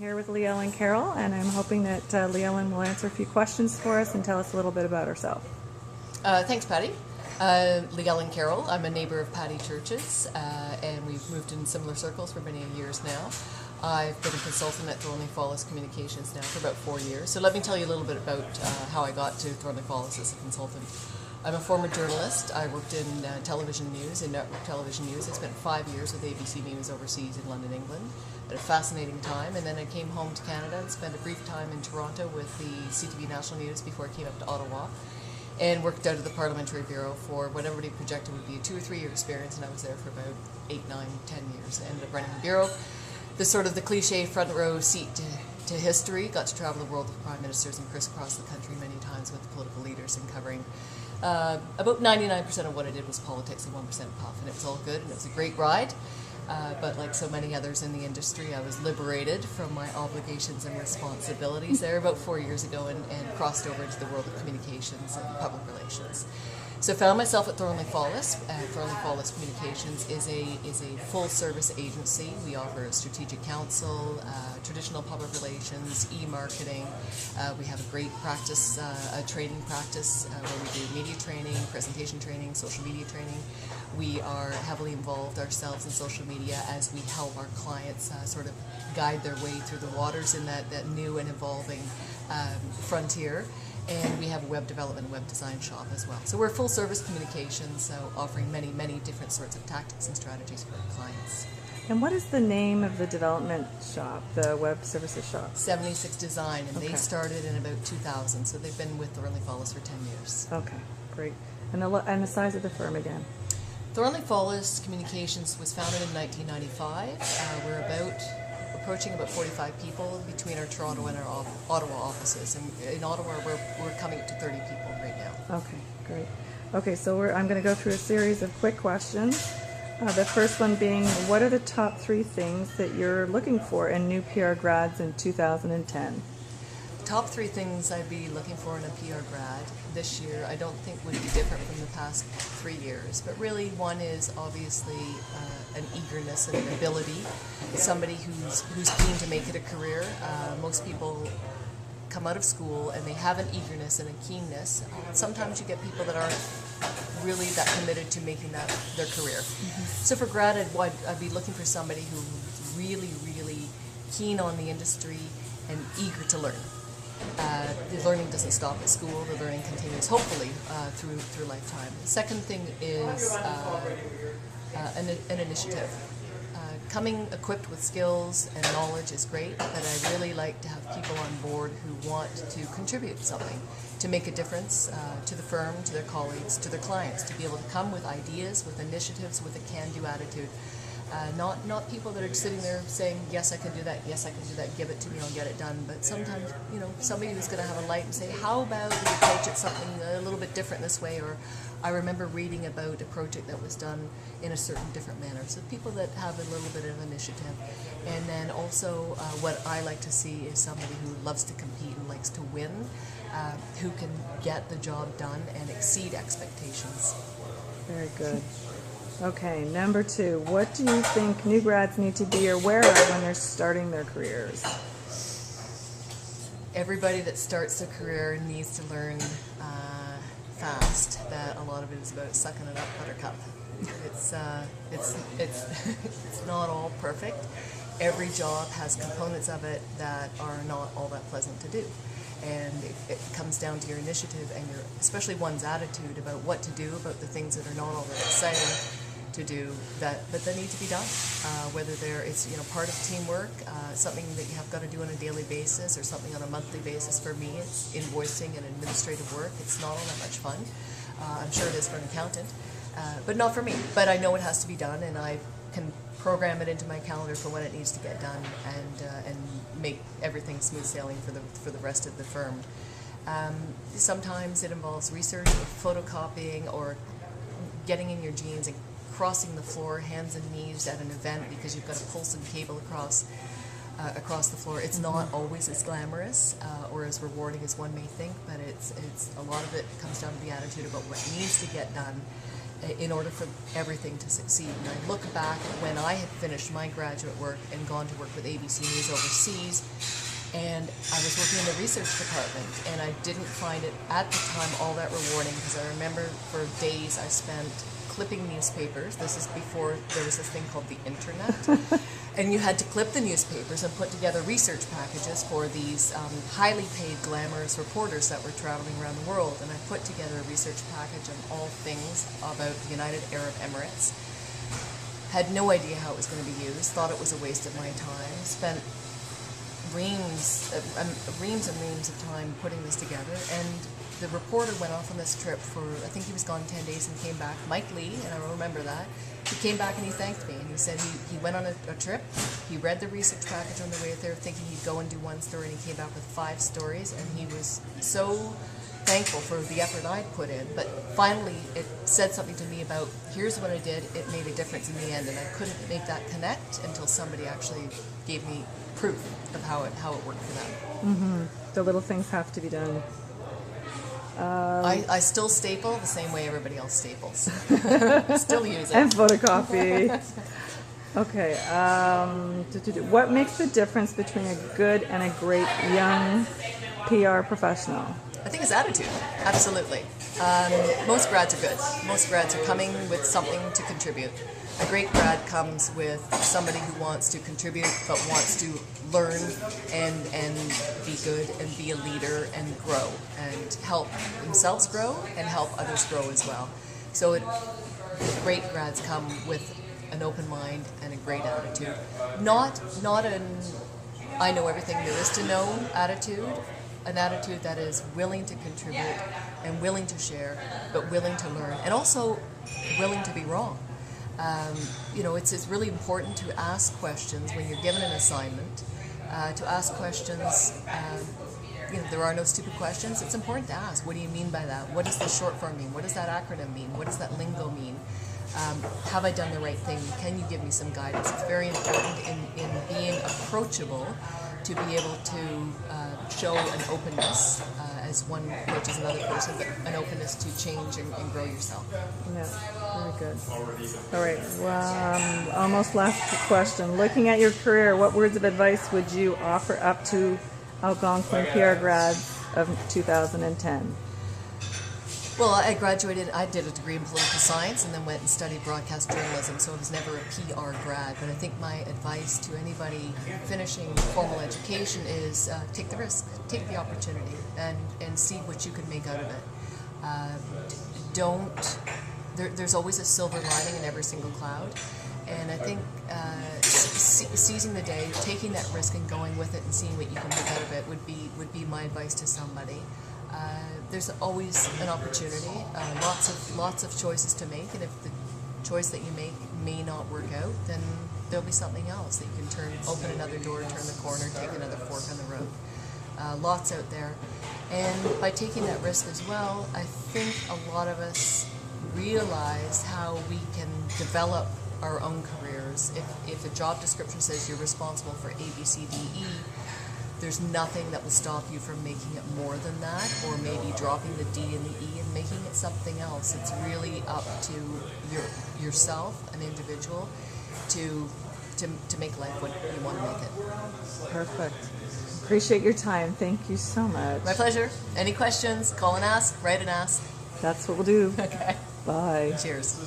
here with LeeEllen Carroll, and I'm hoping that LeeEllen will answer a few questions for us and tell us a little bit about herself. Thanks, Patty. LeeEllen Carroll. I'm a neighbor of Patty Church's, and we've moved in similar circles for many years now. I've been a consultant at Thornley Fallis Communications now for about 4 years. So let me tell you a little bit about how I got to Thornley Fallis as a consultant. I'm a former journalist. I worked in television news, in network television news. I spent 5 years with ABC News overseas in London, England. Had a fascinating time, and then I came home to Canada and spent a brief time in Toronto with the CTV National News before I came up to Ottawa, and worked out of the Parliamentary Bureau for what everybody projected would be a 2 or 3 year experience, and I was there for about 8, 9, 10 years. I ended up running the Bureau. The sort of the cliche front row seat to history. Got to travel the world with prime ministers and crisscross the country many times with political leaders and covering about 99% of what I did was politics and 1% puff, and it was all good, and it was a great ride. But like so many others in the industry, I was liberated from my obligations and responsibilities there about 4 years ago and crossed over into the world of communications and public relations. So I found myself at Thornley Fallis. Thornley Fallis Communications is a full-service agency. We offer strategic counsel, traditional public relations, e-marketing. We have a great practice, a training practice where we do media training, presentation training, social media training. We are heavily involved ourselves in social media as we help our clients sort of guide their way through the waters in that new and evolving frontier. And we have a web development and web design shop as well. So we're full service communications, so offering many, many different sorts of tactics and strategies for our clients. And what is the name of the development shop, the web services shop? 76 Design, and they started in about 2000, so they've been with Thornley Fallis for 10 years. Okay, great. And the size of the firm again? Thornley Fallis Communications was founded in 1995. We're approaching about 45 people between our Toronto and our Ottawa offices. And in Ottawa, we're coming up to 30 people right now. Okay, great. Okay, so I'm going to go through a series of quick questions. The first one being, what are the top 3 things that you're looking for in new PR grads in 2010? Top 3 things I'd be looking for in a PR grad this year I don't think would be different from the past 3 years, but really one is obviously an eagerness and an ability, somebody who's keen to make it a career. Most people come out of school and they have an eagerness and a keenness. Sometimes you get people that aren't really that committed to making that their career. So for grad, I'd be looking for somebody who's really, really keen on the industry and eager to learn. The learning doesn't stop at school. The learning continues, hopefully, through lifetime. The second thing is an initiative. Coming equipped with skills and knowledge is great, but I really like to have people on board who want to contribute something, to make a difference to the firm, to their colleagues, to their clients, to be able to come with ideas, with initiatives, with a can-do attitude. Not people that are sitting there saying, yes, I can do that, yes, I can do that, give it to me, I'll get it done. But sometimes, somebody who's going to have a light and say, how about we approach it something a little bit different this way? Or I remember reading about a project that was done in a certain different manner. So people that have a little bit of initiative. And then also what I like to see is somebody who loves to compete and likes to win, who can get the job done and exceed expectations. Very good. Okay, number 2. What do you think new grads need to be aware of when they're starting their careers? Everybody that starts their career needs to learn fast that a lot of it is about sucking it up, buttercup. It's not all perfect. Every job has components of it that are not all that pleasant to do. And it comes down to your initiative and especially one's attitude about what to do, about the things that are not all that exciting to do, but they need to be done. Whether it's part of teamwork, something that you have got to do on a daily basis, or something on a monthly basis. For me, it's invoicing and administrative work. It's not all that much fun. I'm sure it is for an accountant, but not for me. But I know it has to be done, and I can program it into my calendar for when it needs to get done, and make everything smooth sailing for the rest of the firm. Sometimes it involves research or photocopying or getting in your jeans and crossing the floor, hands and knees at an event because you've got to pull some cable across the floor. It's not always as glamorous or as rewarding as one may think, but it's a lot of it comes down to the attitude about what needs to get done in order for everything to succeed. And I look back when I had finished my graduate work and gone to work with ABC News overseas, and I was working in the research department, and I didn't find it at the time all that rewarding, because I remember for days I spent clipping newspapers. This is before there was this thing called the internet. And you had to clip the newspapers and put together research packages for these highly paid, glamorous reporters that were traveling around the world. And I put together a research package on all things about the United Arab Emirates. Had no idea how it was going to be used, thought it was a waste of my time, spent reams and reams of time putting this together, and the reporter went off on this trip for, I think he was gone 10 days and came back, Mike Lee, and I remember that. He came back and he thanked me, and he said he went on a trip, he read the research package on the way there thinking he'd go and do one story, and he came back with 5 stories, and he was so thankful for the effort I'd put in. But finally it said something to me about, here's what I did, it made a difference in the end, and I couldn't make that connect until somebody actually gave me proof of how it worked for them. The little things have to be done. I still staple the same way everybody else staples. Still use it. And photocopy. Okay. What makes the difference between a good and a great young PR professional? I think it's attitude, absolutely. Most grads are good. Most grads are coming with something to contribute. A great grad comes with somebody who wants to contribute but wants to learn and be good and be a leader and grow and help themselves grow and help others grow as well. So great grads come with an open mind and a great attitude. Not an I know everything there is to know attitude, an attitude that is willing to contribute and willing to share, but willing to learn, and also willing to be wrong. It's really important to ask questions when you're given an assignment, to ask questions. There are no stupid questions. It's important to ask, what do you mean by that? What does the short form mean? What does that acronym mean? What does that lingo mean? Have I done the right thing? Can you give me some guidance? It's very important in being approachable to be able to show an openness as one approaches another person, but an openness to change and grow yourself. Yeah, very good. All right, well, almost last question. Looking at your career, what words of advice would you offer up to Algonquin PR grads of 2010? Well, I graduated, I did a degree in political science and then went and studied broadcast journalism, so I was never a PR grad. But I think my advice to anybody finishing formal education is take the risk, take the opportunity, and see what you can make out of it. There's always a silver lining in every single cloud. And I think seizing the day, taking that risk and going with it and seeing what you can make out of it would be my advice to somebody. There's always an opportunity, lots of choices to make, and if the choice that you make may not work out, then there'll be something else that you can open another door, turn the corner, take another fork on the road. Lots out there, and by taking that risk as well, I think a lot of us realize how we can develop our own careers. If a job description says you're responsible for A, B, C, D, E, there's nothing that will stop you from making it more than that, or maybe dropping the D and the E and making it something else. It's really up to yourself, an individual, to make life what you want to make it. Perfect. Appreciate your time. Thank you so much. My pleasure. Any questions, call and ask, write and ask. That's what we'll do. Okay. Bye. Cheers.